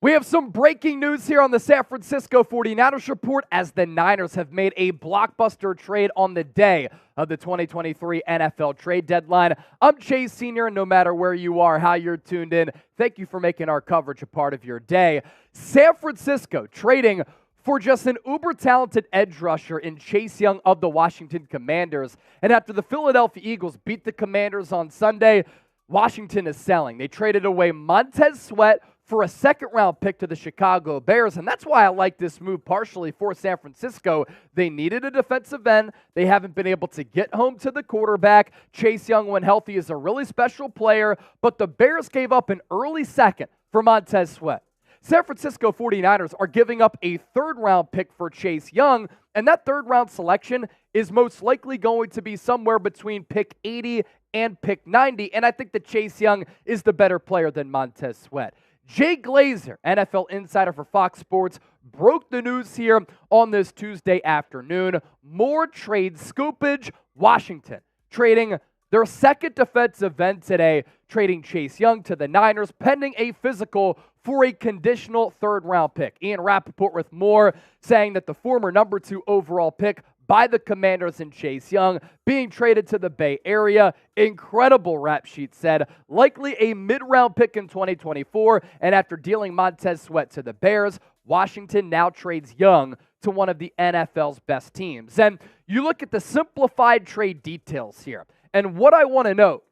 We have some breaking news here on the San Francisco 49ers report as the Niners have made a blockbuster trade on the day of the 2023 NFL trade deadline. I'm Chase Sr., and no matter where you are, how you're tuned in, thank you for making our coverage a part of your day. San Francisco trading for just an uber-talented edge rusher in Chase Young of the Washington Commanders. And after the Philadelphia Eagles beat the Commanders on Sunday, Washington is selling. They traded away Montez Sweat for a second-round pick to the Chicago Bears, and that's why I like this move partially for San Francisco. They needed a defensive end. They haven't been able to get home to the quarterback. Chase Young, when healthy, is a really special player, but the Bears gave up an early second for Montez Sweat. San Francisco 49ers are giving up a third-round pick for Chase Young, and that third-round selection is most likely going to be somewhere between pick 80 and pick 90, and I think that Chase Young is the better player than Montez Sweat. Jay Glazer, NFL insider for Fox Sports, broke the news here on this Tuesday afternoon. More trade scoopage. Washington trading their second defensive end today, trading Chase Young to the Niners, pending a physical for a conditional third-round pick. Ian Rappaport with more, saying that the former number 2 overall pick by the Commanders and Chase Young being traded to the Bay Area. Incredible, rap sheet said. Likely a mid-round pick in 2024. And after dealing Montez Sweat to the Bears, Washington now trades Young to one of the NFL's best teams. And you look at the simplified trade details here. And what I want to note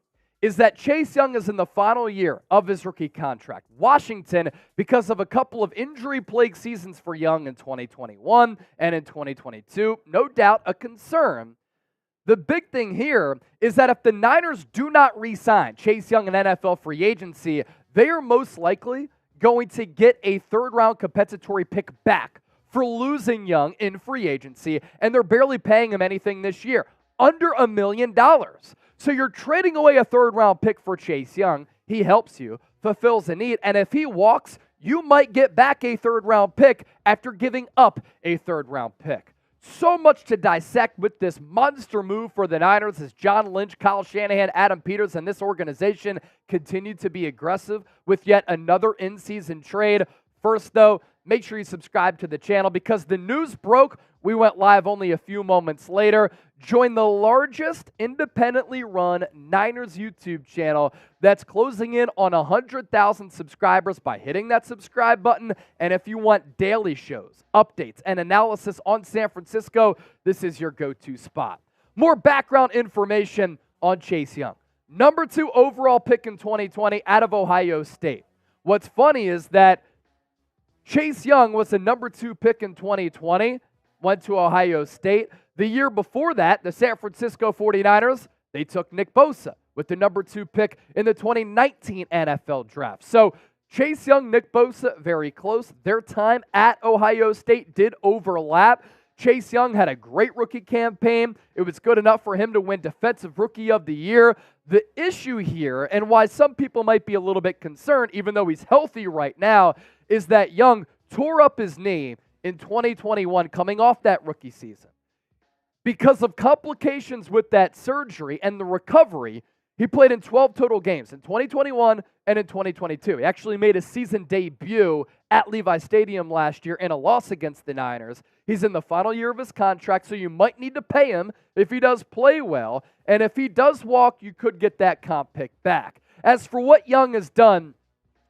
is that Chase Young is in the final year of his rookie contract. Washington, because of a couple of injury-plagued seasons for Young in 2021 and in 2022, no doubt a concern. The big thing here is that if the Niners do not re-sign Chase Young in NFL free agency, they are most likely going to get a third-round compensatory pick back for losing Young in free agency, and they're barely paying him anything this year, under $1 million. So you're trading away a third-round pick for Chase Young. He helps you, fulfills a need, and if he walks, you might get back a third-round pick after giving up a third-round pick. So much to dissect with this monster move for the Niners as John Lynch, Kyle Shanahan, Adam Peters, and this organization continue to be aggressive with yet another in-season trade. First, though, make sure you subscribe to the channel because the news broke. We went live only a few moments later. Join the largest independently run Niners YouTube channel that's closing in on 100,000 subscribers by hitting that subscribe button. And if you want daily shows, updates, and analysis on San Francisco, this is your go-to spot. More background information on Chase Young. Number 2 overall pick in 2020 out of Ohio State. What's funny is that Chase Young was the number 2 pick in 2020, went to Ohio State. The year before that, the San Francisco 49ers, they took Nick Bosa with the number 2 pick in the 2019 NFL draft. So Chase Young, Nick Bosa, very close. Their time at Ohio State did overlap. Chase Young had a great rookie campaign. It was good enough for him to win Defensive Rookie of the Year. The issue here, and why some people might be a little bit concerned, even though he's healthy right now, is that Young tore up his knee in 2021 coming off that rookie season. Because of complications with that surgery and the recovery, he played in 12 total games in 2021 and in 2022. He actually made a season debut at Levi Stadium last year in a loss against the Niners. He's in the final year of his contract, so you might need to pay him if he does play well. And if he does walk, you could get that comp pick back. As for what Young has done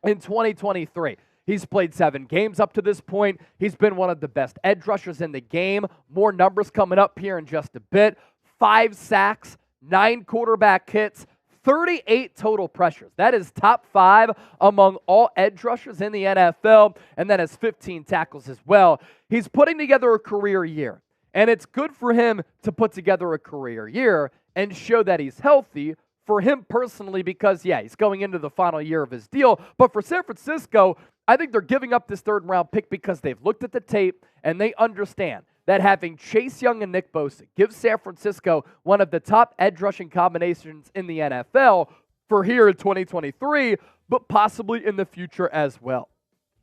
in 2023, he's played 7 games up to this point. He's been one of the best edge rushers in the game. More numbers coming up here in just a bit. 5 sacks, 9 quarterback hits, 38 total pressures. That is top 5 among all edge rushers in the NFL, and that has 15 tackles as well. He's putting together a career year, and it's good for him to put together a career year and show that he's healthy for him personally because, yeah, he's going into the final year of his deal. But for San Francisco, I think they're giving up this third-round pick because they've looked at the tape and they understand that having Chase Young and Nick Bosa gives San Francisco one of the top edge rushing combinations in the NFL for here in 2023, but possibly in the future as well.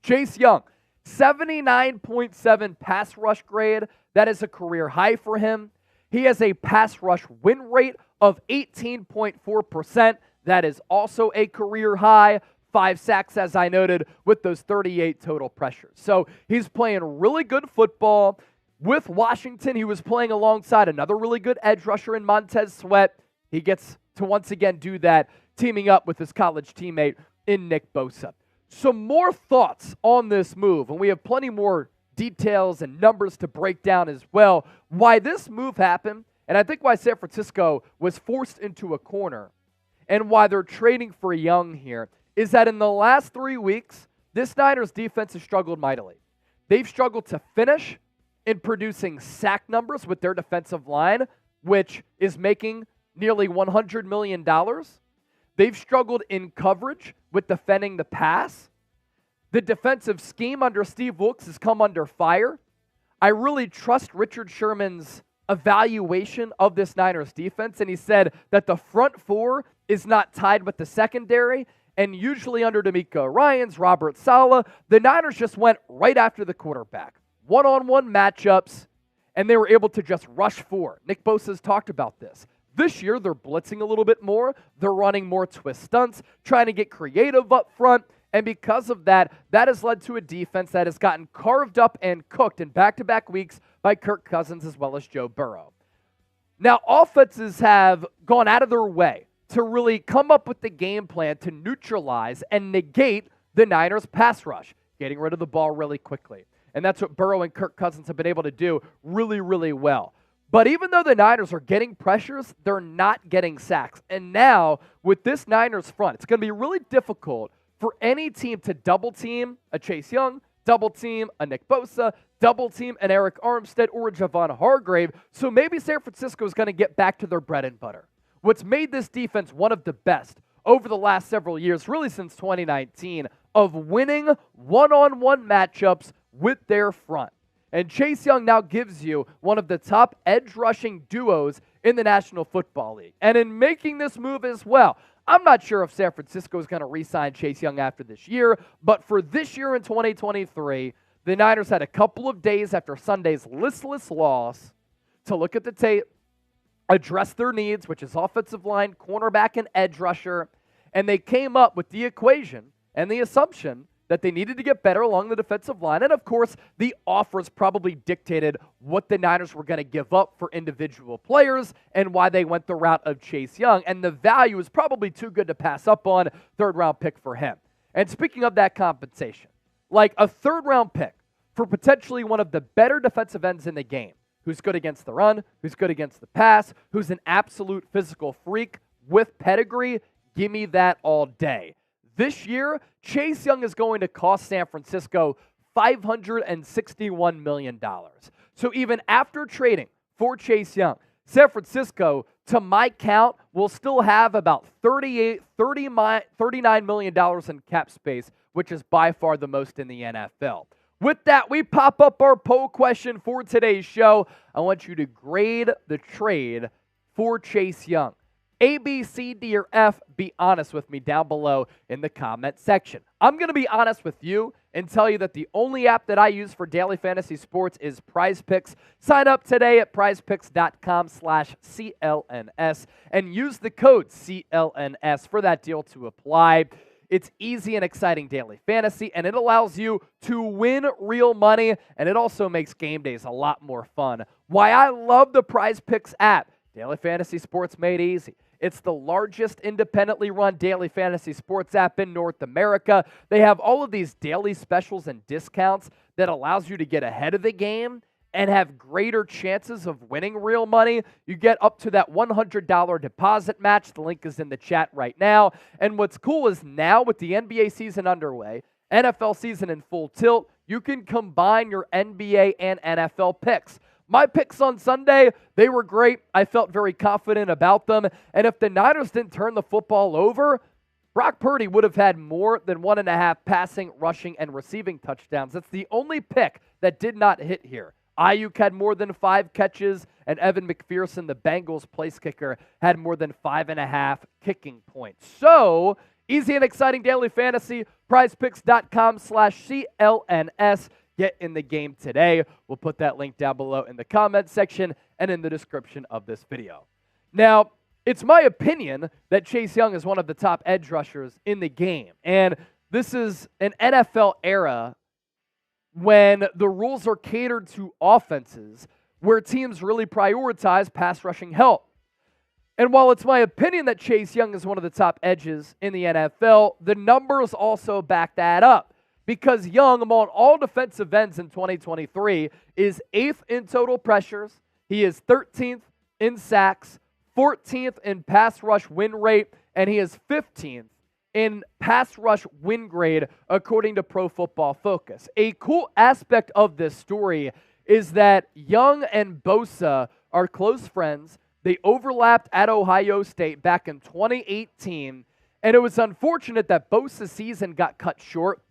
Chase Young, 79.7 pass rush grade. That is a career high for him. He has a pass rush win rate of 18.4%. That is also a career high. 5 sacks, as I noted, with those 38 total pressures. So he's playing really good football. With Washington, he was playing alongside another really good edge rusher in Montez Sweat. He gets to once again do that, teaming up with his college teammate in Nick Bosa. Some more thoughts on this move, and we have plenty more details and numbers to break down as well. Why this move happened, and I think why San Francisco was forced into a corner, and why they're trading for Young here, is that in the last 3 weeks, this Niners defense has struggled mightily. They've struggled to finish in producing sack numbers with their defensive line, which is making nearly $100 million. They've struggled in coverage with defending the pass. The defensive scheme under Steve Wilks has come under fire. I really trust Richard Sherman's evaluation of this Niners defense, and he said that the front four is not tied with the secondary, and usually under D'Amico Ryans, Robert Saleh, the Niners just went right after the quarterback. One-on-one matchups, and they were able to just rush four. Nick Bosa has talked about this. This year, they're blitzing a little bit more. They're running more twist stunts, trying to get creative up front. And because of that, that has led to a defense that has gotten carved up and cooked in back-to-back weeks by Kirk Cousins as well as Joe Burrow. Now, offenses have gone out of their way to really come up with the game plan to neutralize and negate the Niners' pass rush, getting rid of the ball really quickly. And that's what Burrow and Kirk Cousins have been able to do really, really well. But even though the Niners are getting pressures, they're not getting sacks. And now, with this Niners front, it's going to be really difficult for any team to double team a Chase Young, double team a Nick Bosa, double team an Arik Armstead or a Javon Hargrave. So maybe San Francisco is going to get back to their bread and butter. What's made this defense one of the best over the last several years, really since 2019, of winning one-on-one matchups with their front. And Chase Young now gives you one of the top edge rushing duos in the National Football League. And in making this move as well, I'm not sure if San Francisco is going to re-sign Chase Young after this year, but for this year in 2023, the Niners had a couple of days after Sunday's listless loss to look at the tape, address their needs, which is offensive line, cornerback, and edge rusher, and they came up with the equation and the assumption that they needed to get better along the defensive line. And, of course, the offers probably dictated what the Niners were going to give up for individual players and why they went the route of Chase Young. And the value is probably too good to pass up on, third-round pick for him. And speaking of that compensation, like a third-round pick for potentially one of the better defensive ends in the game, who's good against the run, who's good against the pass, who's an absolute physical freak with pedigree, give me that all day. This year, Chase Young is going to cost San Francisco $561 million. So even after trading for Chase Young, San Francisco, to my count, will still have about $39 million in cap space, which is by far the most in the NFL. With that, we pop up our poll question for today's show. I want you to grade the trade for Chase Young. A, B, C, D, or F, be honest with me down below in the comment section. I'm going to be honest with you and tell you that the only app that I use for daily fantasy sports is PrizePicks. Sign up today at prizepicks.com/CLNS and use the code CLNS for that deal to apply. It's easy and exciting daily fantasy, and it allows you to win real money, and it also makes game days a lot more fun. Why I love the PrizePicks app. Daily fantasy sports made easy. It's the largest independently run daily fantasy sports app in North America. They have all of these daily specials and discounts that allows you to get ahead of the game and have greater chances of winning real money. You get up to that $100 deposit match. The link is in the chat right now. And what's cool is now with the NBA season underway, NFL season in full tilt, you can combine your NBA and NFL picks. My picks on Sunday, they were great. I felt very confident about them. And if the Niners didn't turn the football over, Brock Purdy would have had more than 1.5 passing, rushing, and receiving touchdowns. That's the only pick that did not hit here. Ayuk had more than 5 catches, and Evan McPherson, the Bengals place kicker, had more than 5.5 kicking points. So, easy and exciting daily fantasy, prizepicks.com/CLNS. Get in the game today. We'll put that link down below in the comment section and in the description of this video. Now, it's my opinion that Chase Young is one of the top edge rushers in the game. And this is an NFL era when the rules are catered to offenses where teams really prioritize pass rushing help. And while it's my opinion that Chase Young is one of the top edges in the NFL, the numbers also back that up. Because Young, among all defensive ends in 2023, is 8th in total pressures. He is 13th in sacks, 14th in pass rush win rate, and he is 15th in pass rush win grade, according to Pro Football Focus. A cool aspect of this story is that Young and Bosa are close friends. They overlapped at Ohio State back in 2018, and it was unfortunate that Bosa's season got cut short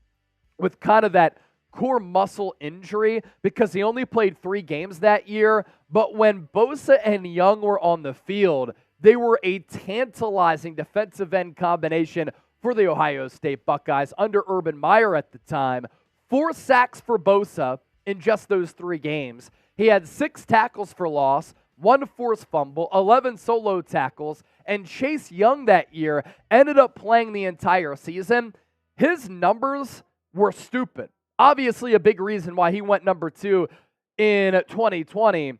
with kind of that core muscle injury because he only played 3 games that year. But when Bosa and Young were on the field, they were a tantalizing defensive end combination for the Ohio State Buckeyes under Urban Meyer at the time. 4 sacks for Bosa in just those 3 games. He had 6 tackles for loss, 1 forced fumble, 11 solo tackles, and Chase Young that year ended up playing the entire season. His numbers were stupid. Obviously a big reason why he went number 2 in 2020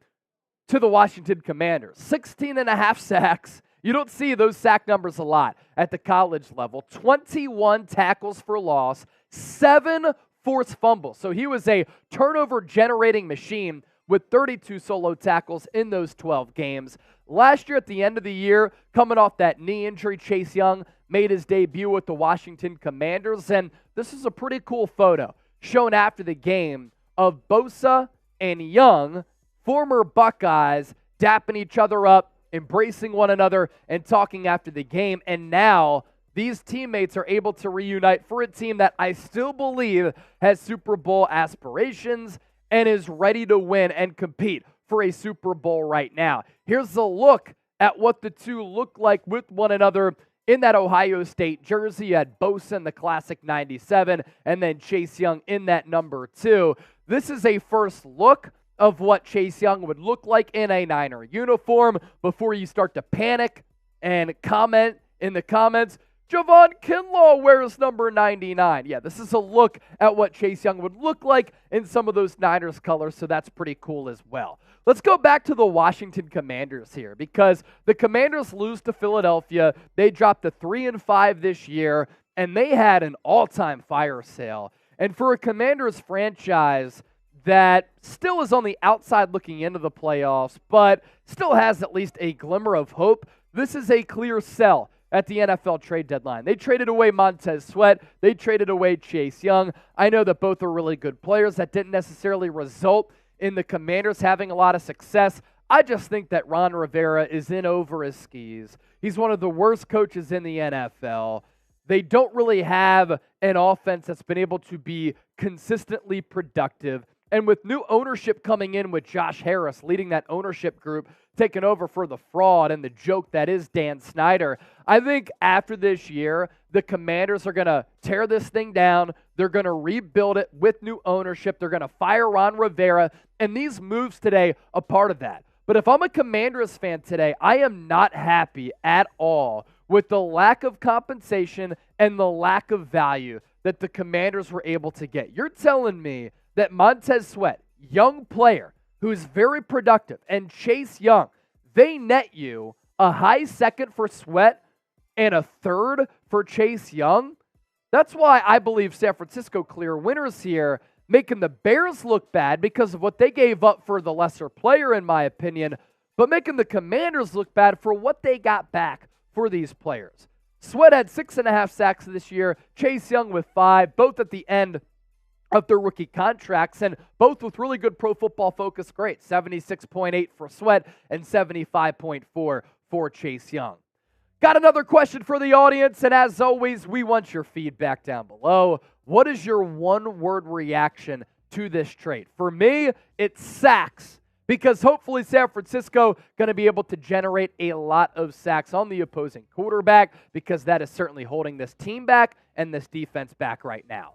to the Washington Commanders. 16.5 sacks. You don't see those sack numbers a lot at the college level. 21 tackles for loss, 7 forced fumbles. So he was a turnover-generating machine with 32 solo tackles in those 12 games. Last year at the end of the year, coming off that knee injury, Chase Young made his debut with the Washington Commanders, and this is a pretty cool photo shown after the game of Bosa and Young, former Buckeyes, dapping each other up, embracing one another, and talking after the game. And now these teammates are able to reunite for a team that I still believe has Super Bowl aspirations and is ready to win and compete for a Super Bowl right now. Here's a look at what the two look like with one another in that Ohio State jersey. You had Bosa in the classic 97, and then Chase Young in that number 2. This is a first look of what Chase Young would look like in a Niner uniform before you start to panic and comment in the comments, Javon Kinlaw wears number 99. Yeah, this is a look at what Chase Young would look like in some of those Niners colors, so that's pretty cool as well. Let's go back to the Washington Commanders here because the Commanders lose to Philadelphia. They dropped to 3-5 this year, and they had an all-time fire sale. And for a Commanders franchise that still is on the outside looking into the playoffs, but still has at least a glimmer of hope, this is a clear sell at the NFL trade deadline. They traded away Montez Sweat. They traded away Chase Young. I know that both are really good players. That didn't necessarily result in the Commanders having a lot of success. I just think that Ron Rivera is in over his skis. He's one of the worst coaches in the NFL. They don't really have an offense that's been able to be consistently productive. And with new ownership coming in with Josh Harris leading that ownership group, taking over for the fraud and the joke that is Dan Snyder, I think after this year, the Commanders are going to tear this thing down. They're going to rebuild it with new ownership. They're going to fire Ron Rivera, and these moves today are part of that. But if I'm a Commanders fan today, I am not happy at all with the lack of compensation and the lack of value that the Commanders were able to get. You're telling me that Montez Sweat, young player who is very productive, and Chase Young, they net you a high second for Sweat and a third for Chase Young? That's why I believe San Francisco clear winners here, making the Bears look bad because of what they gave up for the lesser player, in my opinion, but making the Commanders look bad for what they got back for these players. Sweat had 6.5 sacks this year, Chase Young with 5, both at the end of their rookie contracts, and both with really good Pro Football Focus grades, 76.8 for Sweat and 75.4 for Chase Young. Got another question for the audience, and as always, we want your feedback down below. What is your one-word reaction to this trade? For me, it's sacks, because hopefully San Francisco going to be able to generate a lot of sacks on the opposing quarterback, because that is certainly holding this team back and this defense back right now.